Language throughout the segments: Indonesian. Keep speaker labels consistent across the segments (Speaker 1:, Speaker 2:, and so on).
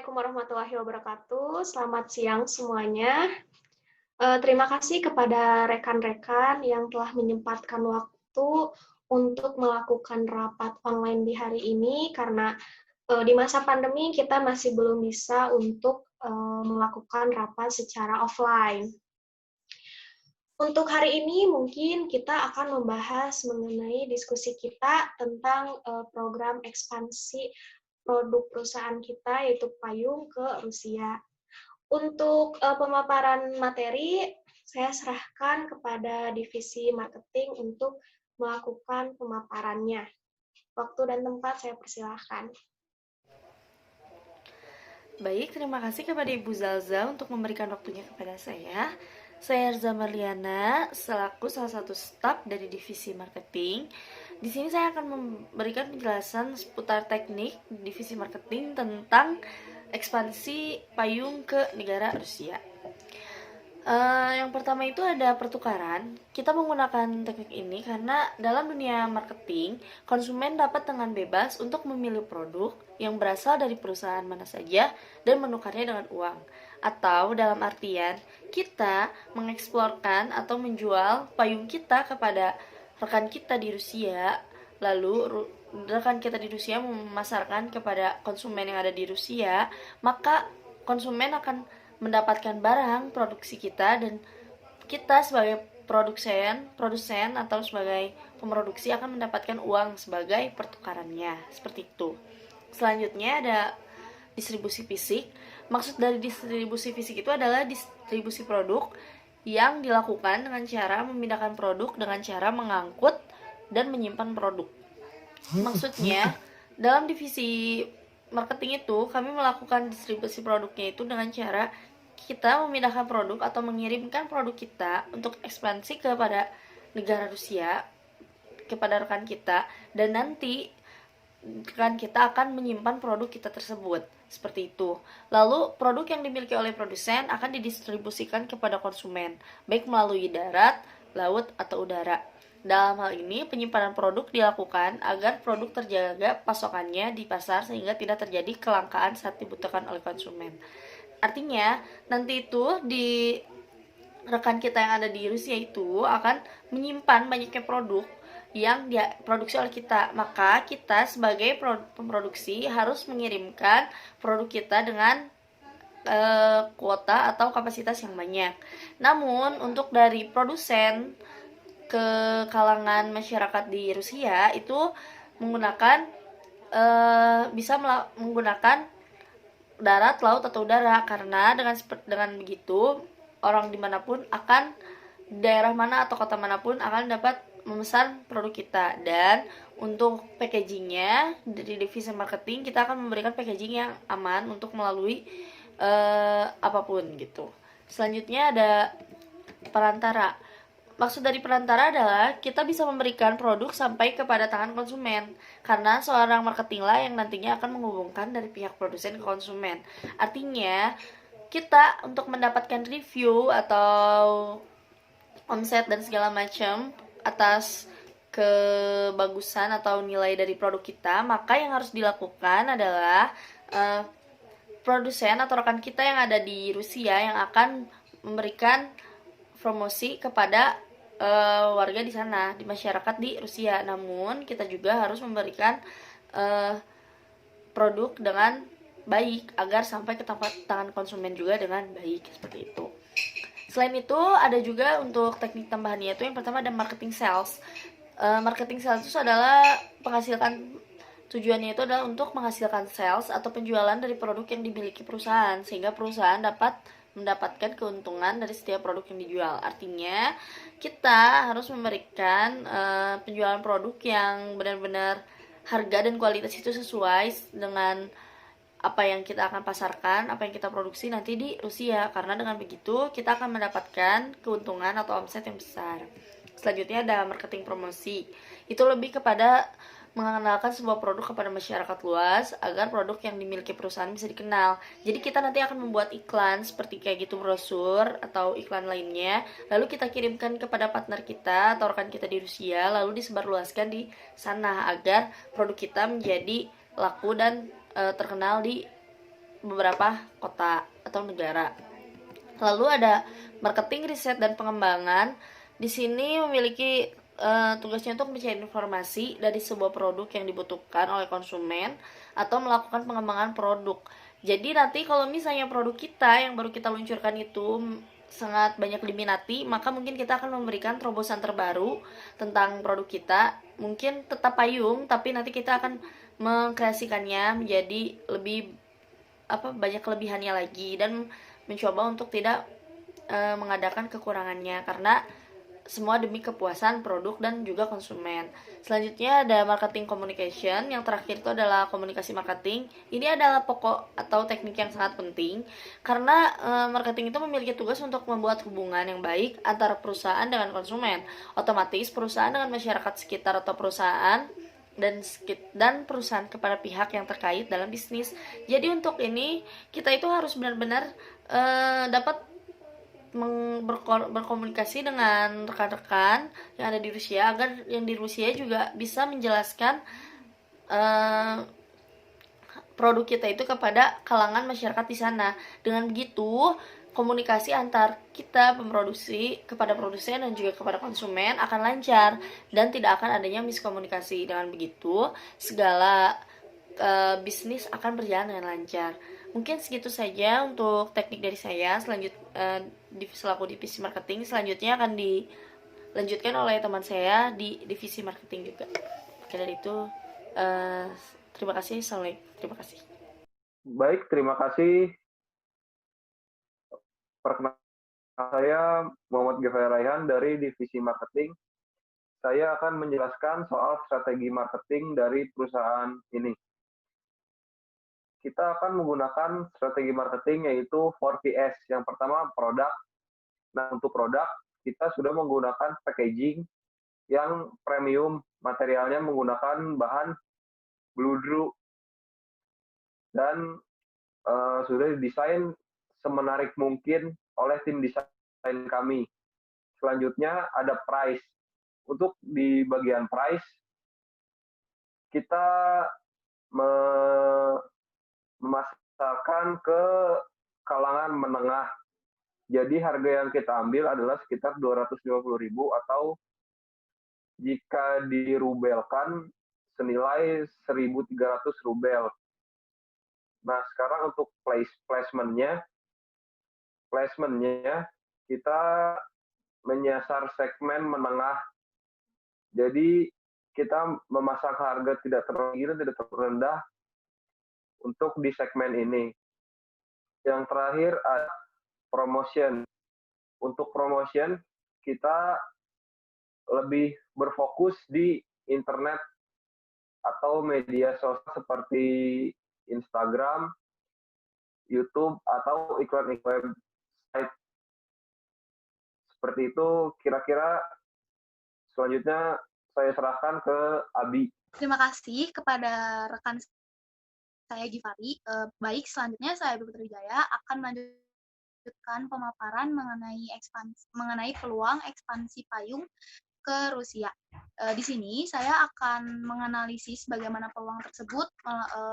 Speaker 1: Assalamualaikum warahmatullahi wabarakatuh. Selamat siang semuanya. Terima kasih kepada rekan-rekan yang telah menyempatkan waktu untuk melakukan rapat online di hari ini karena di masa pandemi kita masih belum bisa untuk melakukan rapat secara offline. Untuk hari ini mungkin kita akan membahas mengenai diskusi kita tentang program ekspansi produk perusahaan kita yaitu payung ke Rusia. Untuk pemaparan materi, saya serahkan kepada divisi marketing untuk melakukan pemaparannya. Waktu dan tempat saya persilahkan.
Speaker 2: Baik, terima kasih kepada Ibu Zalza untuk memberikan waktunya kepada saya. Saya Erza Marliana, selaku salah satu staf dari divisi marketing. Di sini saya akan memberikan penjelasan seputar teknik divisi marketing tentang ekspansi payung ke negara Rusia. Yang pertama itu ada pertukaran. Kita menggunakan teknik ini karena dalam dunia marketing, konsumen dapat dengan bebas untuk memilih produk yang berasal dari perusahaan mana saja dan menukarnya dengan uang. Atau dalam artian, kita mengeksplorkan atau menjual payung kita kepada rekan kita di Rusia, lalu rekan kita di Rusia memasarkan kepada konsumen yang ada di Rusia, maka konsumen akan mendapatkan barang produksi kita dan kita sebagai produsen atau sebagai pemroduksi akan mendapatkan uang sebagai pertukarannya. Seperti itu. Selanjutnya ada distribusi fisik. Maksud dari distribusi fisik itu adalah distribusi produk yang dilakukan dengan cara memindahkan produk dengan cara mengangkut dan menyimpan produk. Maksudnya, dalam divisi marketing itu kami melakukan distribusi produknya itu dengan cara kita memindahkan produk atau mengirimkan produk kita untuk ekspansi kepada negara Rusia kepada rekan kita, dan nanti rekan kita akan menyimpan produk kita tersebut seperti itu. Lalu produk yang dimiliki oleh produsen akan didistribusikan kepada konsumen baik melalui darat, laut, atau udara. Dalam hal ini, penyimpanan produk dilakukan agar produk terjaga pasokannya di pasar sehingga tidak terjadi kelangkaan saat dibutuhkan oleh konsumen. Artinya, nanti itu di rekan kita yang ada di Rusia itu akan menyimpan banyaknya produk yang diproduksi oleh kita. Maka kita sebagai pemroduksi harus mengirimkan produk kita dengan kuota atau kapasitas yang banyak. Namun, untuk dari produsen ke kalangan masyarakat di Rusia itu menggunakan bisa menggunakan darat, laut, atau udara, karena dengan begitu orang dimanapun akan daerah mana atau kota manapun akan dapat memesan produk kita. Dan untuk packagingnya dari divisi marketing kita akan memberikan packaging yang aman untuk melalui apapun gitu. Selanjutnya ada perantara. Maksud dari perantara adalah kita bisa memberikan produk sampai kepada tangan konsumen, karena seorang marketinglah yang nantinya akan menghubungkan dari pihak produsen ke konsumen. Artinya, kita untuk mendapatkan review atau omset dan segala macam atas kebagusan atau nilai dari produk kita, maka yang harus dilakukan adalah produsen atau rekan kita yang ada di Rusia yang akan memberikan promosi kepada warga di sana, di masyarakat di Rusia. Namun kita juga harus memberikan produk dengan baik agar sampai ke tangan konsumen juga dengan baik, seperti itu. Selain itu ada juga untuk teknik tambahannya, itu yang pertama ada marketing sales. Marketing sales itu adalah tujuannya itu adalah untuk menghasilkan sales atau penjualan dari produk yang dimiliki perusahaan, sehingga perusahaan dapat mendapatkan keuntungan dari setiap produk yang dijual. Artinya kita harus memberikan penjualan produk yang benar-benar harga dan kualitas itu sesuai dengan apa yang kita akan pasarkan, apa yang kita produksi nanti di Rusia, karena dengan begitu kita akan mendapatkan keuntungan atau omset yang besar. Selanjutnya ada marketing promosi. Itu lebih kepada mengenalkan sebuah produk kepada masyarakat luas agar produk yang dimiliki perusahaan bisa dikenal. Jadi kita nanti akan membuat iklan seperti kayak gitu, brosur atau iklan lainnya, lalu kita kirimkan kepada partner kita atau rekan kita di Rusia, lalu disebarluaskan di sana agar produk kita menjadi laku dan terkenal di beberapa kota atau negara. Lalu ada marketing, riset, dan pengembangan. Di sini memiliki tugasnya untuk mencari informasi dari sebuah produk yang dibutuhkan oleh konsumen atau melakukan pengembangan produk. Jadi nanti kalau misalnya produk kita yang baru kita luncurkan itu sangat banyak diminati, maka mungkin kita akan memberikan terobosan terbaru tentang produk kita. Mungkin tetap payung, tapi nanti kita akan mengkreasikannya menjadi lebih banyak kelebihannya lagi, dan mencoba untuk tidak mengadakan kekurangannya, karena semua demi kepuasan produk dan juga konsumen. Selanjutnya ada marketing communication. Yang terakhir itu adalah komunikasi marketing. Ini adalah pokok atau teknik yang sangat penting, karena marketing itu memiliki tugas untuk membuat hubungan yang baik antara perusahaan dengan konsumen. Otomatis perusahaan dengan masyarakat sekitar atau perusahaan dan perusahaan kepada pihak yang terkait dalam bisnis. Jadi untuk ini kita itu harus benar-benar dapat berkomunikasi dengan rekan-rekan yang ada di Rusia, agar yang di Rusia juga bisa menjelaskan produk kita itu kepada kalangan masyarakat di sana. Dengan begitu, komunikasi antar kita pemproduksi kepada produsen dan juga kepada konsumen akan lancar dan tidak akan adanya miskomunikasi. Dengan begitu, segala bisnis akan berjalan dengan lancar. Mungkin segitu saja untuk teknik dari saya. Selaku divisi marketing, selanjutnya akan dilanjutkan oleh teman saya di divisi marketing juga. Oke, dari itu terima kasih. Assalamualaikum. Terima kasih.
Speaker 3: Baik, terima kasih. Perkenalkan, saya Muhammad Gafar Raihan dari divisi marketing. Saya akan menjelaskan soal strategi marketing dari perusahaan ini. Kita akan menggunakan strategi marketing yaitu 4Ps. Yang pertama, produk. Nah, untuk produk, kita sudah menggunakan packaging yang premium, materialnya menggunakan bahan bludru, dan sudah didesain semenarik mungkin oleh tim desain kami. Selanjutnya ada price. Untuk di bagian price, kita memasarkan ke kalangan menengah. Jadi harga yang kita ambil adalah sekitar 250.000 atau jika dirubelkan senilai 1.300 rubel. Nah, sekarang untuk placementnya kita menyasar segmen menengah. Jadi kita memasang harga tidak terlalu tinggi dan tidak terlalu rendah untuk di segmen ini. Yang terakhir ada promotion. Untuk promotion kita lebih berfokus di internet atau media sosial seperti Instagram, YouTube, atau iklan-iklan website. Seperti itu kira-kira. Selanjutnya saya serahkan ke Abi.
Speaker 4: Terima kasih kepada rekan saya Gifari. Baik, selanjutnya saya Abi Putrijaya akan melanjutkan pemaparan mengenai peluang ekspansi payung ke Rusia. Di sini saya akan menganalisis bagaimana peluang tersebut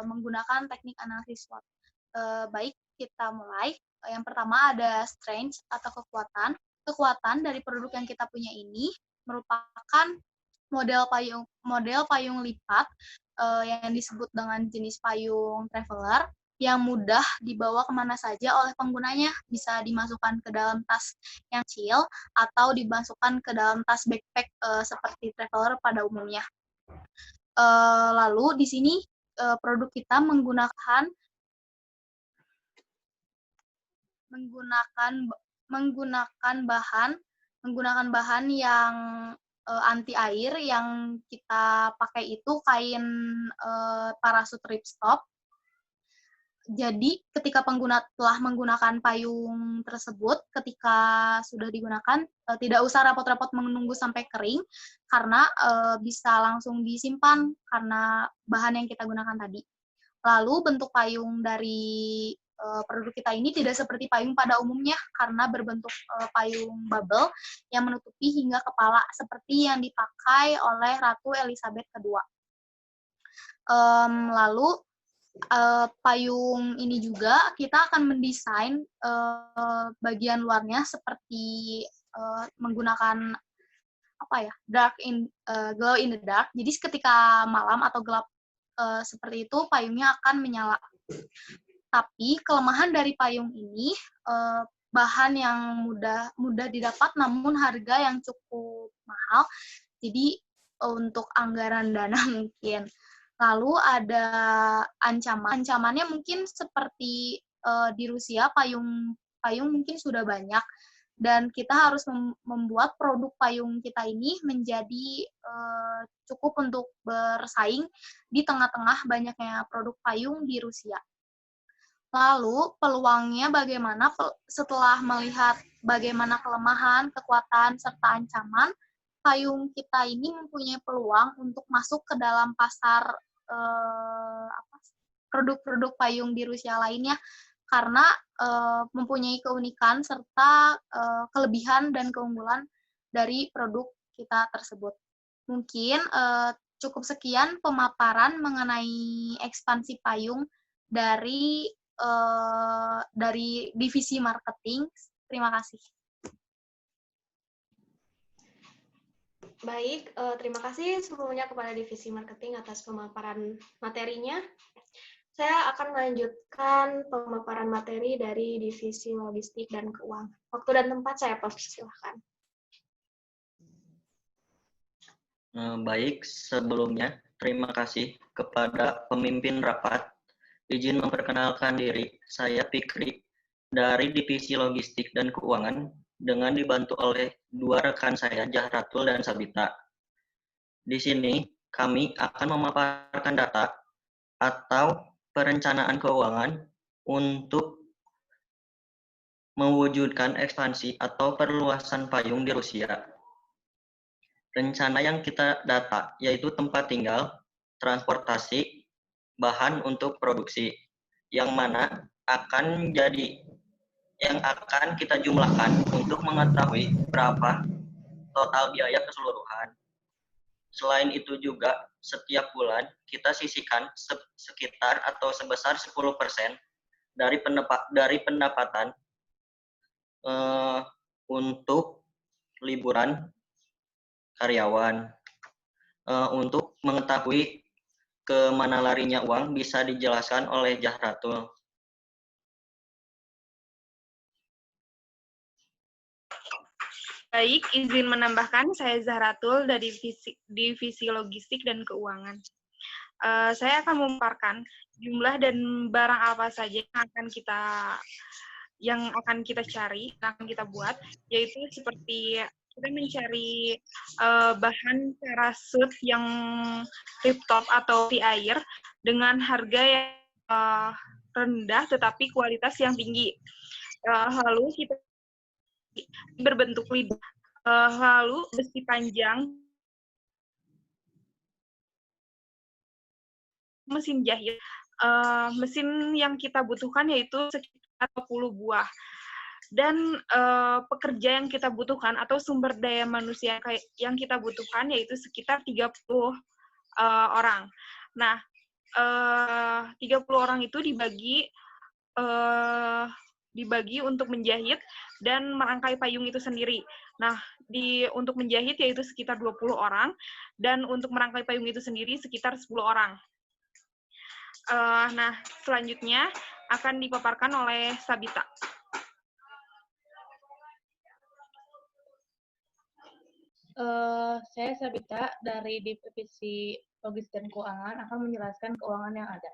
Speaker 4: menggunakan teknik analisis SWOT. Baik, kita mulai. Yang pertama ada strength atau kekuatan. Kekuatan dari produk yang kita punya ini merupakan model payung lipat yang disebut dengan jenis payung traveler yang mudah dibawa kemana saja oleh penggunanya. Bisa dimasukkan ke dalam tas yang kecil atau dimasukkan ke dalam tas backpack seperti traveler pada umumnya. Lalu di sini produk kita menggunakan bahan yang anti air. Yang kita pakai itu kain parasut ripstop. Jadi ketika pengguna telah menggunakan payung tersebut, ketika sudah digunakan tidak usah repot-repot menunggu sampai kering, karena bisa langsung disimpan karena bahan yang kita gunakan tadi. Lalu bentuk payung dari produk kita ini tidak seperti payung pada umumnya, karena berbentuk payung bubble yang menutupi hingga kepala seperti yang dipakai oleh Ratu Elizabeth II. Lalu payung ini juga kita akan mendesain bagian luarnya seperti menggunakan apa ya, glow in the dark. Jadi ketika malam atau gelap seperti itu, payungnya akan menyala. Tapi kelemahan dari payung ini bahan yang mudah didapat, namun harga yang cukup mahal. Jadi untuk anggaran dana mungkin. Lalu ada ancamannya mungkin seperti di Rusia payung mungkin sudah banyak dan kita harus membuat produk payung kita ini menjadi cukup untuk bersaing di tengah-tengah banyaknya produk payung di Rusia. Lalu peluangnya bagaimana setelah melihat bagaimana kelemahan, kekuatan, serta ancaman, payung kita ini mempunyai peluang untuk masuk ke dalam pasar produk-produk payung di Rusia lainnya karena mempunyai keunikan serta kelebihan dan keunggulan dari produk kita tersebut. Mungkin cukup sekian pemaparan mengenai ekspansi payung dari divisi marketing. Terima kasih.
Speaker 1: Baik, terima kasih semuanya kepada divisi marketing atas pemaparan materinya. Saya akan melanjutkan pemaparan materi dari divisi logistik dan keuangan. Waktu dan tempat saya persilahkan.
Speaker 5: Baik, sebelumnya terima kasih kepada pemimpin rapat. Izin memperkenalkan diri, saya Fikri dari Divisi Logistik dan Keuangan dengan dibantu oleh dua rekan saya, Jahratul dan Sabita. Di sini kami akan memaparkan data atau perencanaan keuangan untuk mewujudkan ekspansi atau perluasan payung di Rusia. Rencana yang kita data yaitu tempat tinggal, transportasi, bahan untuk produksi, yang mana akan kita jumlahkan untuk mengetahui berapa total biaya keseluruhan. Selain itu juga setiap bulan kita sisihkan sekitar atau sebesar 10% dari pendapatan untuk liburan karyawan. Untuk mengetahui kemana larinya uang bisa dijelaskan oleh Jahratul.
Speaker 6: Baik, izin menambahkan, saya Zahratul dari divisi logistik dan keuangan. Saya akan memaparkan jumlah dan barang apa saja yang akan kita cari, yang akan kita buat, yaitu seperti kita mencari bahan parasut yang rooftop atau di air dengan harga yang rendah tetapi kualitas yang tinggi. Lalu kita berbentuk lidah. Lalu besi panjang, mesin jahit. Mesin yang kita butuhkan yaitu sekitar 20 buah. Dan pekerja yang kita butuhkan atau sumber daya manusia yang kita butuhkan yaitu sekitar 30 orang. Nah, 30 orang itu dibagi untuk menjahit dan merangkai payung itu sendiri. Nah, untuk menjahit yaitu sekitar 20 orang, dan untuk merangkai payung itu sendiri sekitar 10 orang. Nah, selanjutnya akan dipaparkan oleh Sabita.
Speaker 7: Saya Sabita dari Divisi Logistik dan Keuangan akan menjelaskan keuangan yang ada.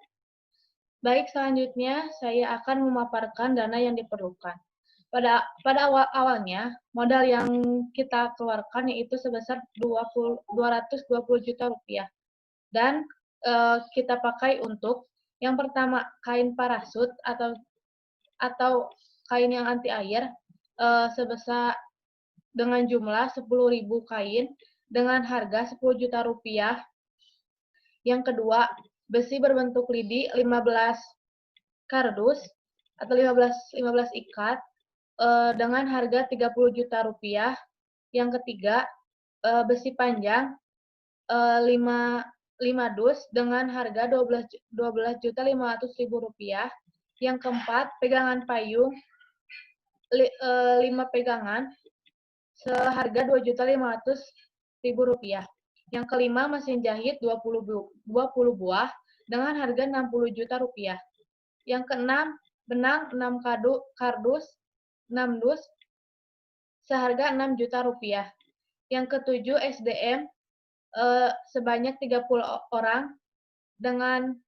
Speaker 7: Baik, selanjutnya saya akan memaparkan dana yang diperlukan. Pada awalnya, modal yang kita keluarkan yaitu sebesar 220 juta rupiah. Dan kita pakai untuk yang pertama kain parasut atau kain yang anti air sebesar dengan jumlah 10.000 kain dengan harga 10 juta rupiah. Yang kedua, besi berbentuk lidi 15 kardus atau 15 ikat dengan harga 30 juta rupiah. Yang ketiga, besi panjang 5 5 dus dengan harga Rp12.500.000. Yang keempat, pegangan payung 5 pegangan seharga Rp2.500.000. Yang kelima, mesin jahit 20 buah dengan harga Rp60 juta. Yang keenam, benang 6 kardus 6 dus seharga Rp6 juta. Yang ketujuh, SDM sebanyak 30 orang dengan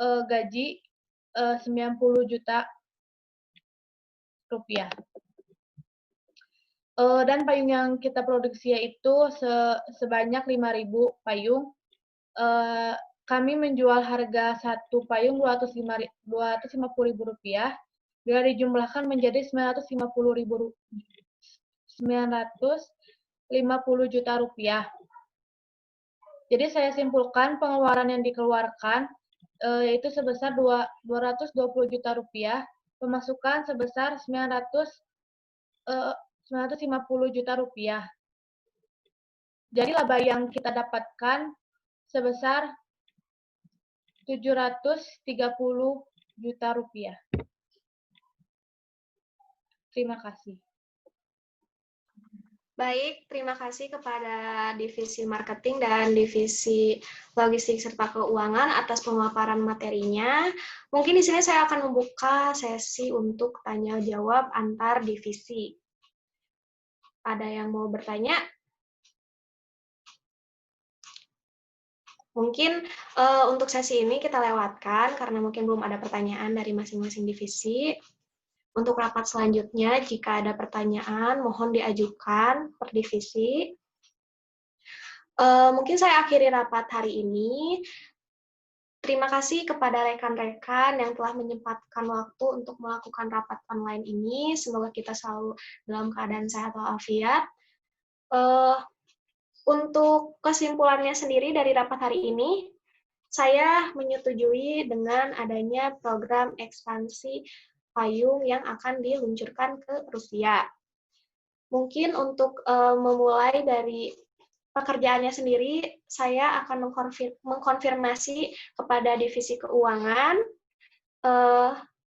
Speaker 7: gaji Rp90 juta. Dan payung yang kita produksi yaitu sebanyak 5.000 payung. Kami menjual harga satu payung Rp250.000. Bila dijumlahkan menjadi Rp950 juta. Jadi saya simpulkan pengeluaran yang dikeluarkan yaitu sebesar Rp220 juta, pemasukan sebesar Rp950 juta. Jadi laba yang kita dapatkan sebesar Rp730 juta. Terima kasih.
Speaker 1: Baik, terima kasih kepada Divisi Marketing dan Divisi Logistik serta Keuangan atas pemaparan materinya. Mungkin di sini saya akan membuka sesi untuk tanya jawab antar divisi. Ada yang mau bertanya? Mungkin untuk sesi ini kita lewatkan karena mungkin belum ada pertanyaan dari masing-masing divisi. Untuk rapat selanjutnya, jika ada pertanyaan, mohon diajukan per divisi. Mungkin saya akhiri rapat hari ini. Terima kasih kepada rekan-rekan yang telah menyempatkan waktu untuk melakukan rapat online ini. Semoga kita selalu dalam keadaan sehat walafiat. Untuk kesimpulannya sendiri dari rapat hari ini, saya menyetujui dengan adanya program ekspansi payung yang akan diluncurkan ke Rusia. Mungkin untuk memulai dari pekerjaannya sendiri, saya akan mengkonfirmasi kepada divisi keuangan.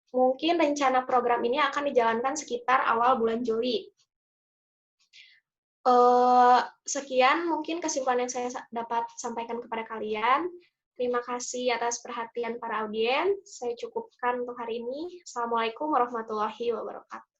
Speaker 1: Mungkin rencana program ini akan dijalankan sekitar awal bulan Juli. Sekian mungkin kesimpulan yang saya dapat sampaikan kepada kalian. Terima kasih atas perhatian para audiens. Saya cukupkan untuk hari ini. Assalamualaikum warahmatullahi wabarakatuh.